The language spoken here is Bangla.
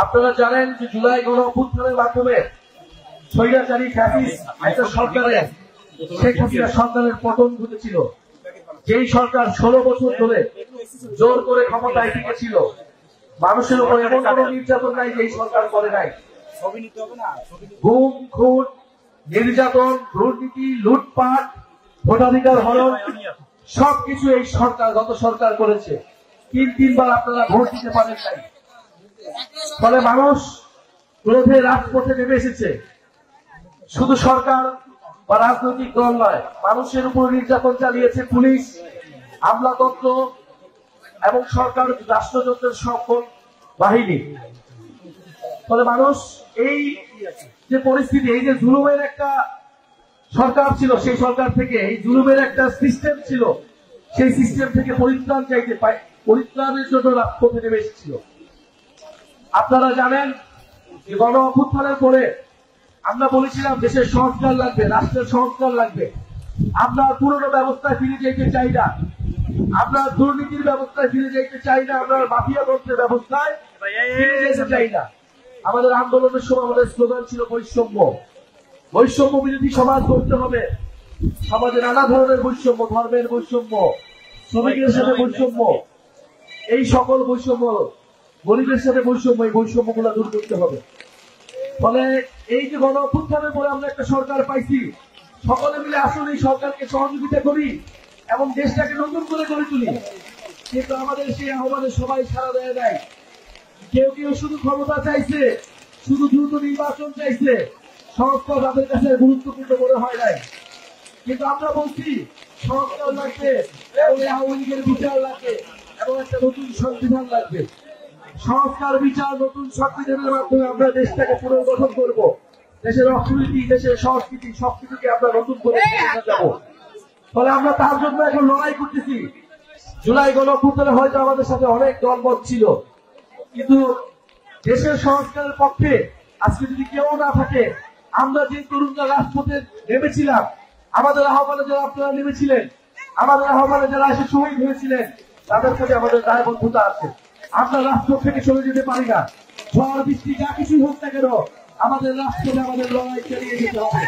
আপনারা জানেন যে জুলাই গণ অভ্যুত্থানের মাধ্যমে স্বৈরাচারী ফ্যাসিস্ট একটা সরকারের শেখ হাসিনা সরকারের পতন ঘটেছিল। যেই সরকার 16 বছর ধরে জোর করে ক্ষমতায় টিকেছিল, মানুষের উপর এমন কোন নির্যাতন নাই যে এই সরকার করে নাই। গুম, খুন, নির্যাতন, দুর্নীতি, লুটপাট, ভোটাধিকার হরণ সবকিছু এই সরকার গত সরকার করেছে। তিনবার আপনারা ভোট দিতে পারেন নাই। ফলে মানুষ ক্রোধে রাজপথে নেমে এসেছে। শুধু সরকার বা রাজনৈতিক দল নয়, মানুষের উপর নির্যাতন চালিয়েছে পুলিশ, আমলাতন্ত্র এবং সরকার রাষ্ট্রযন্ত্রের সকল বাহিনী। ফলে মানুষ এই যে পরিস্থিতি, এই যে জুলুমের একটা সরকার ছিল, সেই সরকার থেকে এই জুলুমের একটা সিস্টেম ছিল, সেই সিস্টেম থেকে পরিত্রাণ চাইতে পরিত্রাণের জন্য রাজপথে নেমে এসেছিল। আপনারা জানেন যে গণ অভ্যুত্থানের পরে আমরা বলেছিলাম দেশের সংস্কার লাগবে, রাষ্ট্রের সংস্কার লাগবে। আমরা পুরনো ব্যবস্থায় ফিরে যেতে চাই না, আমরা দুর্নীতির ব্যবস্থায় ফিরে যেতে চাই না, আমরা মাফিয়া তন্ত্রের ব্যবস্থায় ফিরে যেতে চাই না। আমাদের আন্দোলনের সময় আমাদের স্লোগান ছিল বৈষম্য বিরোধী সমাজ করতে হবে। সমাজে নানা ধরনের বৈষম্য, ধর্মের বৈষম্য, শ্রমিকের সাথে বৈষম্য, এই সকল বৈষম্য, গরিবের সাথে বৈষম্য, এই বৈষম্য গুলা দূর করতে হবে। ফলে এই যে গণ অভ্যুত্থানের পরে আমরা একটা সরকার পাইছি, সকলে মিলে আসলে এই সরকারকে সহযোগিতা করি এবং দেশটাকে নতুন করে গড়ে তুলি। কিন্তু আমাদের সেই আহ্বানে সবাই সাড়া দেয় নাই। কেউ কেউ শুধু ক্ষমতা চাইছে, শুধু দ্রুত নির্বাচন চাইছে, সংস্কার তাদের কাছে গুরুত্বপূর্ণ মনে হয় নাই। কিন্তু আমরা বলছি সংস্কার লাগবে এবং আওয়ামী লীগের বিচার লাগবে এবং একটা নতুন সংবিধান লাগবে। সংস্কার, বিচার, নতুন সংবিধানের মাধ্যমে আমরা দেশটাকে পুনর্গঠন করব। দেশের অর্থনীতি, দেশের সংস্কৃতি সবকিছুকে আমরা নতুন করে যাব। ফলে আমরা তার জন্য এখন লড়াই করতেছি। জুলাই গণ অভ্যুত্থানে হয়তো আমাদের সাথে অনেক দলমত ছিল, কিন্তু দেশের সংস্কারের পক্ষে আজকে যদি কেউ না থাকে, আমরা যে তরুণরা রাজপথে নেমেছিলাম, আমাদের আহ্বানে যারা আপনারা নেমেছিলেন, আমাদের আহ্বানে যারা এসে শহীদ হয়েছিলেন, তাদের সাথে আমাদের দায়বদ্ধতা আছে। আমরা রাজপথ থেকে চলে যেতে পারি না। ঝড় বৃষ্টি যা কিছুই হোক না কেন, আমাদের রাজপথে আমাদের লড়াই চালিয়ে যেতে হবে।